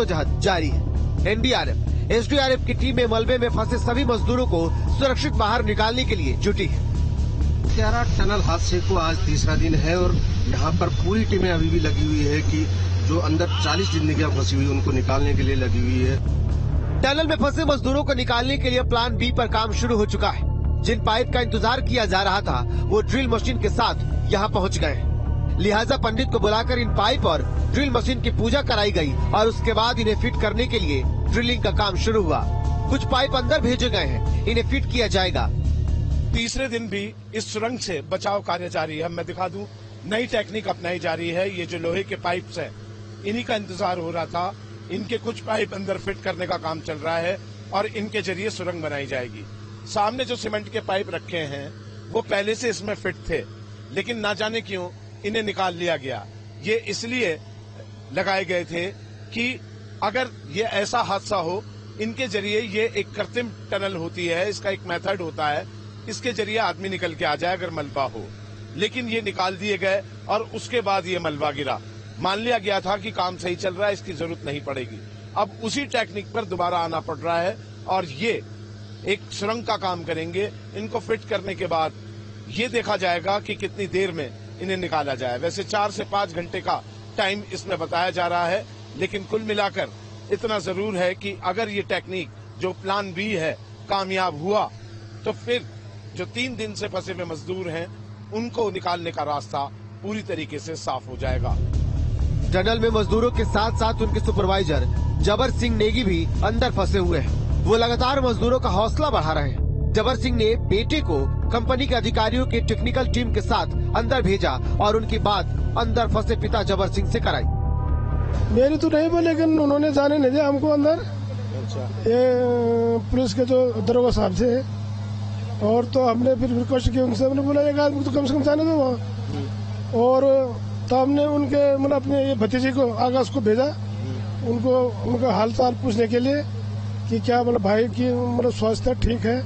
जहाज जारी है। एनडीआरएफ, एसडीआरएफ की टीमें मलबे में फंसे सभी मजदूरों को सुरक्षित बाहर निकालने के लिए जुटी है। त्यारा टनल हादसे को आज तीसरा दिन है और यहाँ पर पूरी टीमें अभी भी लगी हुई है कि जो अंदर 40 जिंदगियां फंसी हुई उनको निकालने के लिए लगी हुई है। टनल में फंसे मजदूरों को निकालने के लिए प्लान बी पर काम शुरू हो चुका है। जिन पाइप का इंतजार किया जा रहा था वो ड्रिल मशीन के साथ यहाँ पहुँच गए। लिहाजा पंडित को बुलाकर इन पाइप और ड्रिल मशीन की पूजा कराई गई और उसके बाद इन्हें फिट करने के लिए ड्रिलिंग का काम शुरू हुआ। कुछ पाइप अंदर भेजे गए हैं, इन्हें फिट किया जाएगा। तीसरे दिन भी इस सुरंग से बचाव कार्य जारी है। मैं दिखा दूं, नई टेक्निक अपनाई जा रही है। ये जो लोहे के पाइप्स हैं, इन्हीं का इंतजार हो रहा था। इनके कुछ पाइप अंदर फिट करने का काम चल रहा है और इनके जरिए सुरंग बनाई जाएगी। सामने जो सीमेंट के पाइप रखे हैं वो पहले से इसमें फिट थे, लेकिन ना जाने क्यों इन्हें निकाल लिया गया। ये इसलिए लगाए गए थे कि अगर ये ऐसा हादसा हो, इनके जरिए ये एक कृत्रिम टनल होती है, इसका एक मेथड होता है, इसके जरिए आदमी निकल के आ जाए अगर मलबा हो। लेकिन ये निकाल दिए गए और उसके बाद ये मलबा गिरा। मान लिया गया था कि काम सही चल रहा है, इसकी जरूरत नहीं पड़ेगी। अब उसी टेक्निक पर दोबारा आना पड़ रहा है और ये एक सुरंग का काम करेंगे। इनको फिट करने के बाद ये देखा जाएगा कि कितनी देर में इन्हें निकाला जाए। वैसे 4 से 5 घंटे का टाइम इसमें बताया जा रहा है, लेकिन कुल मिलाकर इतना जरूर है कि अगर ये टेक्निक जो प्लान बी है कामयाब हुआ तो फिर जो 3 दिन से फंसे हुए मजदूर हैं उनको निकालने का रास्ता पूरी तरीके से साफ हो जाएगा। टनल में मजदूरों के साथ साथ उनके सुपरवाइजर जबर सिंह नेगी भी अंदर फंसे हुए हैं। वो लगातार मजदूरों का हौसला बढ़ा रहे हैं। जबर सिंह ने बेटे को कंपनी के अधिकारियों की टेक्निकल टीम के साथ अंदर भेजा और उनकी बात अंदर फंसे पिता जबर सिंह से कराई। मेरी तो नहीं बोले, लेकिन उन्होंने जाने नहीं दिया हमको अंदर। ये पुलिस के जो दरोगा साहब थे, और तो हमने फिर रिक्वेस्ट की उनसे, हमने बोला एक आदमी तो कम से कम जाने दो वहाँ। और तो हमने उनके मतलब अपने ये भतीजे को आकाश को भेजा, उनको उनका हाल चाल पूछने के लिए कि क्या मतलब भाई की मतलब स्वास्थ्य ठीक है,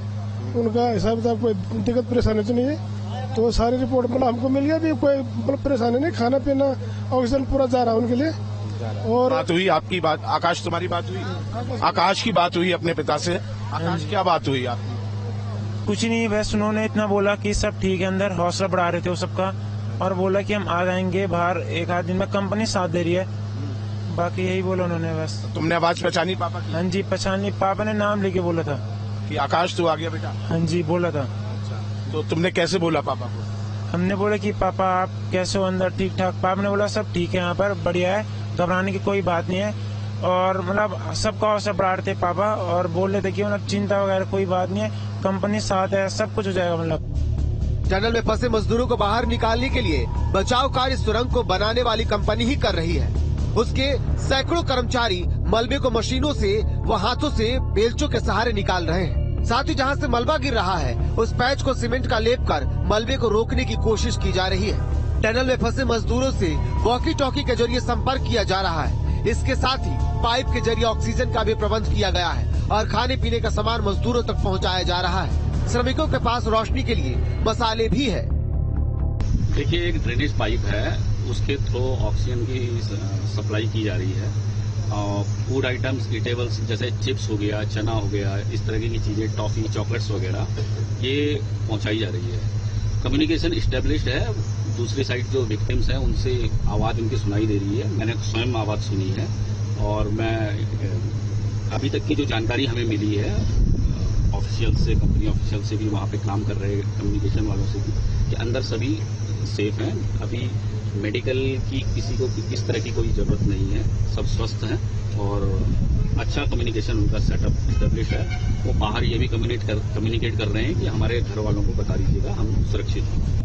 उनका हिसाब किताब कोई दिक्कत परेशानी तो नहीं है। तो सारी रिपोर्ट मतलब हमको मिल गया, भी कोई मतलब परेशानी नहीं, खाना पीना ऑक्सीजन पूरा जा रहा है उनके लिए। और बात हुई आपकी बात, आकाश तुम्हारी बात हुई, आकाश की बात हुई अपने पिता से। आकाश क्या बात हुई आपकी? कुछ नहीं, बस उन्होंने इतना बोला कि सब ठीक है, अंदर हौसला बढ़ा रहे थे वो सबका, और बोला कि हम आ जाएंगे बाहर 1 आध दिन में, कंपनी साथ दे रही है। बाकी यही बोला उन्होंने बस। तुमने आवाज पहचानी पापा की? हाँ जी पहचानी, पापा ने नाम लेके बोला था कि आकाश तू आ गया बेटा। हाँ जी बोला था। तो तुमने कैसे बोला पापा को? हमने बोला कि पापा आप कैसे हो अंदर, ठीक ठाक? पापा ने बोला सब ठीक है, यहाँ पर बढ़िया है, घबराने की कोई बात नहीं है। और मतलब सबका हौसला बढ़ा रहे थे पापा, और बोल रहे थे कि मतलब चिंता वगैरह कोई बात नहीं है, कंपनी साथ है, सब कुछ हो जाएगा। मतलब टनल में फंसे मजदूरों को बाहर निकालने के लिए बचाव कार्य सुरंग को बनाने वाली कंपनी ही कर रही है। उसके सैकड़ों कर्मचारी मलबे को मशीनों से व हाथों से बेलचों के सहारे निकाल रहे हैं। साथ ही जहां से मलबा गिर रहा है उस पैच को सीमेंट का लेप कर मलबे को रोकने की कोशिश की जा रही है। टनल में फंसे मजदूरों से वॉकी टॉकी के जरिए संपर्क किया जा रहा है। इसके साथ ही पाइप के जरिए ऑक्सीजन का भी प्रबंध किया गया है और खाने पीने का सामान मजदूरों तक पहुंचाया जा रहा है। श्रमिकों के पास रोशनी के लिए मसाले भी है। देखिए, एक ड्रेनेज पाइप है, उसके थ्रू ऑक्सीजन की सप्लाई की जा रही है। फूड आइटम्स, ईटेबल्स जैसे चिप्स हो गया, चना हो गया, इस तरह की चीजें, टॉफी, चॉकलेट्स वगैरह, ये पहुंचाई जा रही है। कम्युनिकेशन स्टेब्लिश्ड है। दूसरी साइड जो विक्टिम्स हैं उनसे आवाज उनकी सुनाई दे रही है। मैंने स्वयं आवाज सुनी है और मैं अभी तक की जो जानकारी हमें मिली है ऑफिशियल से, कंपनी ऑफिशियल से भी, वहाँ पे काम कर रहे कम्युनिकेशन वालों से भी, कि अंदर सभी सेफ हैं। अभी मेडिकल की किसी को इस तरह की कोई जरूरत नहीं है, सब स्वस्थ हैं और अच्छा कम्युनिकेशन उनका सेटअप स्टेब्लिश है। वो बाहर ये भी कम्युनिकेट कर रहे हैं कि हमारे घर वालों को बता दीजिएगा, हम सुरक्षित हैं।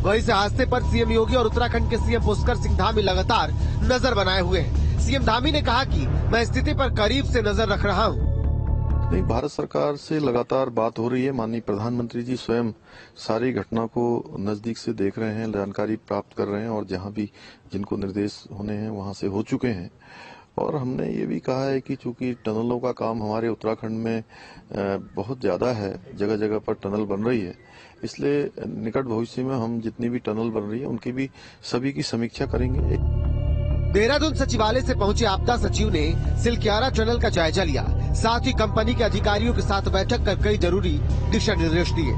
वहीं से हादसे पर सीएम योगी और उत्तराखंड के सीएम पुष्कर सिंह धामी लगातार नजर बनाए हुए हैं। सीएम धामी ने कहा कि मैं स्थिति पर करीब से नजर रख रहा हूँ। नहीं, भारत सरकार से लगातार बात हो रही है। माननीय प्रधानमंत्री जी स्वयं सारी घटना को नजदीक से देख रहे हैं, जानकारी प्राप्त कर रहे हैं और जहां भी जिनको निर्देश होने हैं वहां से हो चुके हैं। और हमने ये भी कहा है कि चूंकि टनलों का काम हमारे उत्तराखंड में बहुत ज्यादा है, जगह जगह पर टनल बन रही है, इसलिए निकट भविष्य में हम जितनी भी टनल बन रही है उनकी भी सभी की समीक्षा करेंगे। देहरादून सचिवालय से पहुंचे आपदा सचिव ने सिलक्यारा टनल का जायजा लिया। साथ ही कंपनी के अधिकारियों के साथ बैठक कर कई जरूरी दिशा निर्देश दिए।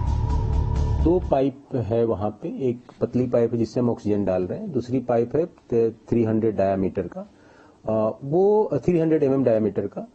2 पाइप है वहाँ पे, एक पतली पाइप है जिससे हम ऑक्सीजन डाल रहे हैं, दूसरी पाइप है 300 डायामीटर का, वो 300 mm डायामीटर का,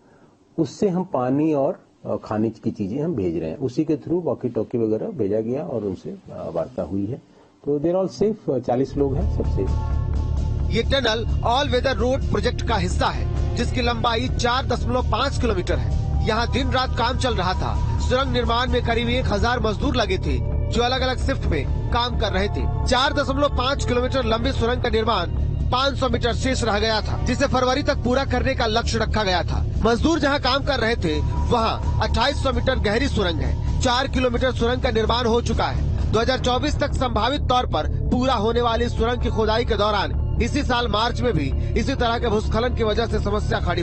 उससे हम पानी और खाने की चीजें हम भेज रहे हैं। उसी के थ्रू वॉकी टॉकी वगैरह भेजा गया और उनसे वार्ता हुई है। तो देर ऑल सेफ, 40 लोग हैं, सब सेफ। ये tunnel all weather road project का हिस्सा है, जिसकी लंबाई 4.5 किलोमीटर है। यहाँ दिन रात काम चल रहा था। सुरंग निर्माण में करीब 1000 मजदूर लगे थे, जो अलग अलग शिफ्ट में काम कर रहे थे। 4.5 किलोमीटर लंबी सुरंग का निर्माण 500 मीटर शेष रह गया था, जिसे फरवरी तक पूरा करने का लक्ष्य रखा गया था। मजदूर जहां काम कर रहे थे, वहां 2800 मीटर गहरी सुरंग है। 4 किलोमीटर सुरंग का निर्माण हो चुका है। 2024 तक संभावित तौर पर पूरा होने वाली सुरंग की खुदाई के दौरान इसी साल मार्च में भी इसी तरह के भूस्खलन की वजह से समस्या खड़ी हुई।